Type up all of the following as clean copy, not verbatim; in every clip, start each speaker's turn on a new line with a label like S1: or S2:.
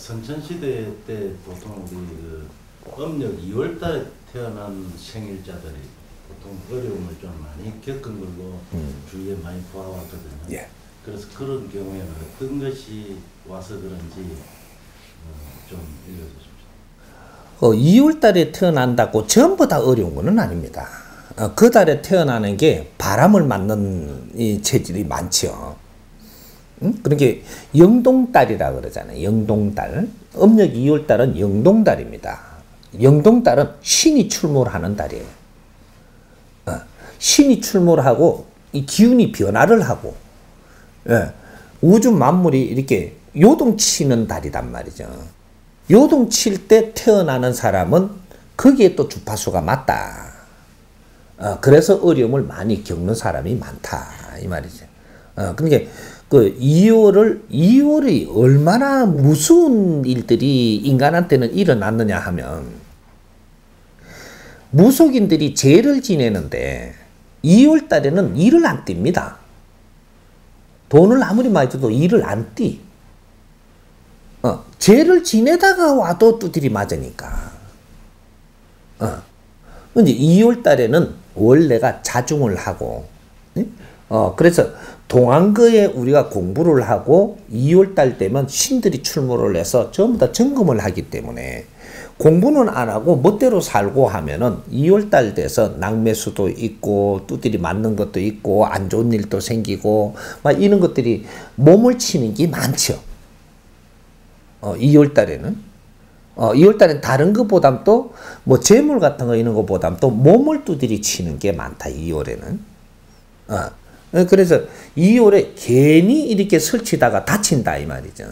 S1: 선천시대 때 보통 우리 그 음력 2월달에 태어난 생일자들이 보통 어려움을 좀 많이 겪은 걸로 주위에 많이 보아왔거든요.
S2: 예.
S1: 그래서 그런 경우에는 어떤 것이 와서 그런지 좀 읽어주십시오.
S2: 2월 달에 태어난다고 전부 다 어려운 것은 아닙니다. 그 달에 태어나는 게 바람을 맞는 이 체질이 많죠. 그러니까 영동달이라 그러잖아요. 영동달. 음력 2월 달은 영동달입니다. 영동달은 신이 출몰하는 달이에요. 신이 출몰하고 이 기운이 변화를 하고, 예, 우주 만물이 이렇게 요동치는 달이란 말이죠. 요동칠 때 태어나는 사람은 거기에 또 주파수가 맞다. 그래서 어려움을 많이 겪는 사람이 많다 이 말이죠. 그러니까 그 2월이 얼마나 무서운 일들이 인간한테는 일어났느냐 하면, 무속인들이 제를 지내는데 2월 달에는 일을 안 띱니다. 돈을 아무리 많이 줘도 일을 안 띠. 제를 지내다가 와도 두드리 맞으니까. 근데 2월 달에는 원래가 자중을 하고, 그래서 동안거에 우리가 공부를 하고 2월 달 되면 신들이 출몰을 해서 전부 다 점검을 하기 때문에 공부는 안 하고 멋대로 살고 하면은 2월 달 돼서 낭매수도 있고 두드리 맞는 것도 있고 안 좋은 일도 생기고 막 이런 것들이 몸을 치는 게 많죠. 2월 달에는 2월 달엔 다른 것보담 또 뭐 재물 같은 거 이런 것보담 또 몸을 두드리 치는 게 많다. 2월에는. 그래서 2월에 괜히 이렇게 설치다가 다친다 이 말이죠.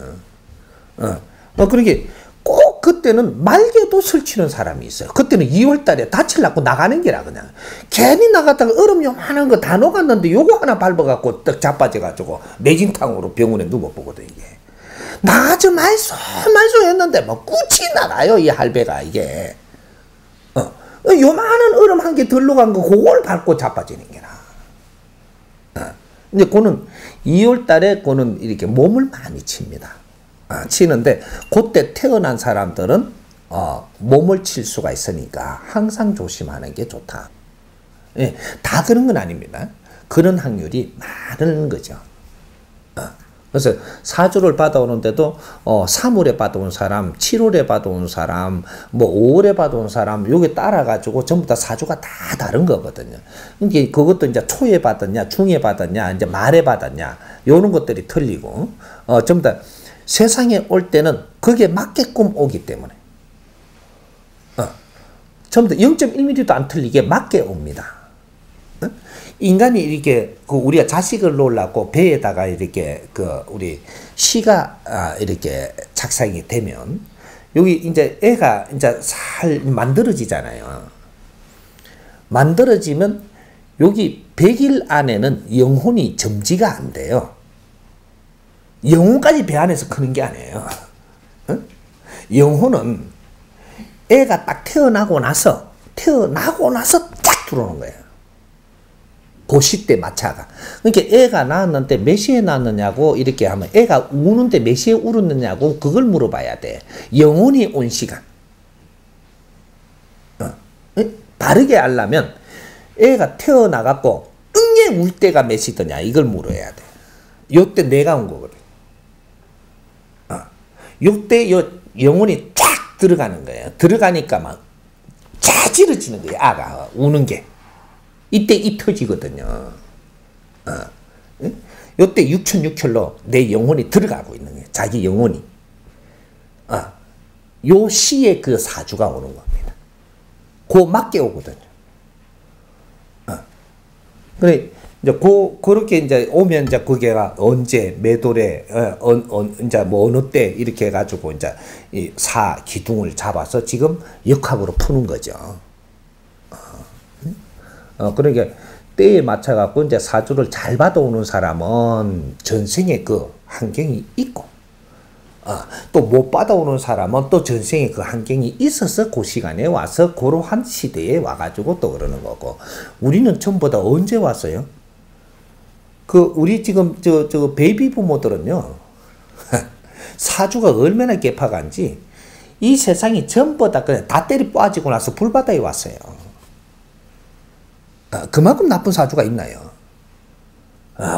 S2: 그러게 꼭 그때는 말개도 설치는 사람이 있어요. 그때는 2월 달에 다치려고 나가는 게라 그냥. 괜히 나갔다가 얼음 요만한 거 다 녹았는데 요거 하나 밟아갖고 떡 자빠져가지고 내진탕으로 병원에 누워보거든 이게. 나가지 말소 했는데 뭐 꾹이 나가요 이 할배가 이게. 요만한 얼음 한 개 덜 녹은 거 그걸 밟고 자빠지는 게라. 근데 그는 2월 달에 그는 이렇게 몸을 많이 칩니다. 치는데 그때 태어난 사람들은 몸을 칠 수가 있으니까 항상 조심하는 게 좋다. 예, 다 그런 건 아닙니다. 그런 확률이 많은 거죠. 그래서 사주를 받아오는데도 3월에 받아온 사람, 7월에 받아온 사람, 뭐 5월에 받아온 사람 요게 따라가지고 전부 다 사주가 다 다른 거거든요. 이게 그것도 이제 초에 받았냐, 중에 받았냐, 이제 말에 받았냐 요런 것들이 틀리고 전부 다 세상에 올 때는 그게 맞게끔 오기 때문에 전부 다 0.1mm도 안 틀리게 맞게 옵니다. 인간이 이렇게 우리가 자식을 놓으려고 배에다가 이렇게 우리 시가 이렇게 착상이 되면 여기 이제 애가 이제 살 만들어지잖아요. 만들어지면 여기 100일 안에는 영혼이 점지가 안 돼요. 영혼까지 배 안에서 크는 게 아니에요. 영혼은 애가 딱 태어나고 나서 쫙 들어오는 거예요. 그 시대 마차가. 그러니까 애가 낳았는데 몇 시에 낳았느냐고 이렇게 하면 애가 우는데 몇 시에 울었느냐고 그걸 물어봐야 돼. 영혼이 온 시간. 바르게 알려면 애가 태어나갖고 응애 울 때가 몇 시더냐 이걸 물어야 돼. 요때 내가 온 거거든. 요때 영혼이 쫙 들어가는 거예요. 들어가니까 막 자지러지는 거예요. 아가 우는 게. 이때 이 터지거든요. 요때 육천육혈로 내 영혼이 들어가고 있는 거예요. 자기 영혼이. 요 시에 그 사주가 오는 겁니다. 그 맞게 오거든요. 그래, 이제 그렇게 이제 오면 이제 그게가 언제, 매도래, 이제 뭐 어느 때 이렇게 해가지고 이제 이 기둥을 잡아서 지금 역학으로 푸는 거죠. 그러니까 때에 맞춰갖고 이제 사주를 잘 받아오는 사람은 전생에 그 환경이 있고, 또 못 받아오는 사람은 또 전생에 그 환경이 있어서 그 시간에 와서 그러한 시대에 와가지고 또 그러는 거고, 우리는 전부 다 언제 왔어요? 우리 지금 저 베이비 부모들은요, 사주가 얼마나 개파간지 이 세상이 전부 다 그냥 다 때리 빠지고 나서 불바다에 왔어요. 그만큼 나쁜 사주가 있나요?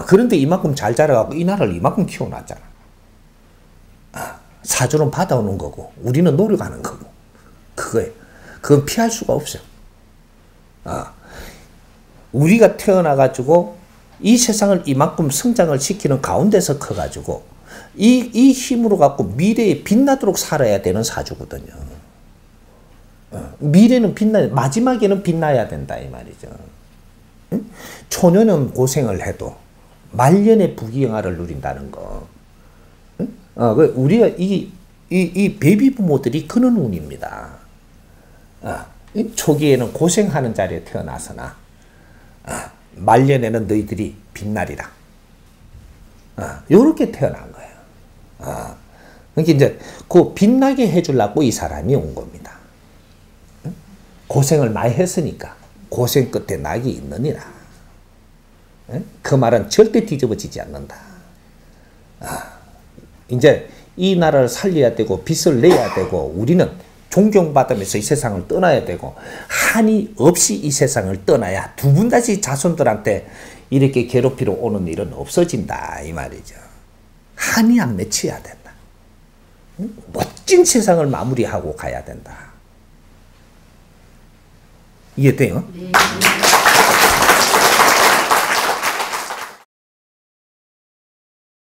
S2: 그런데 이만큼 잘 자라갖고 이 나라를 이만큼 키워놨잖아. 사주는 받아오는 거고 우리는 노력하는 거고 그거예요. 그건 피할 수가 없어요. 우리가 태어나가지고 이 세상을 이만큼 성장을 시키는 가운데서 커가지고 이 힘으로 갖고 미래에 빛나도록 살아야 되는 사주거든요. 미래는 마지막에는 빛나야 된다 이 말이죠. 응? 초년은 고생을 해도 말년에 부귀영화를 누린다는 거. 응? 우리가 이 베이비 부모들이 그런 운입니다. 초기에는 고생하는 자리에 태어나서나 말년에는 너희들이 빛나리라. 요렇게 태어난 거예요. 그러니까 이제 그 빛나게 해주려고 이 사람이 온 겁니다. 고생을 많이 했으니까 고생 끝에 낙이 있느니라. 그 말은 절대 뒤집어지지 않는다. 이제 이 나라를 살려야 되고 빚을 내야 되고 우리는 존경받으면서 이 세상을 떠나야 되고 한이 없이 이 세상을 떠나야 두 분 다시 자손들한테 이렇게 괴롭히러 오는 일은 없어진다 이 말이죠. 한이 안 맺혀야 된다. 멋진 세상을 마무리하고 가야 된다. 이해돼요?
S3: 네.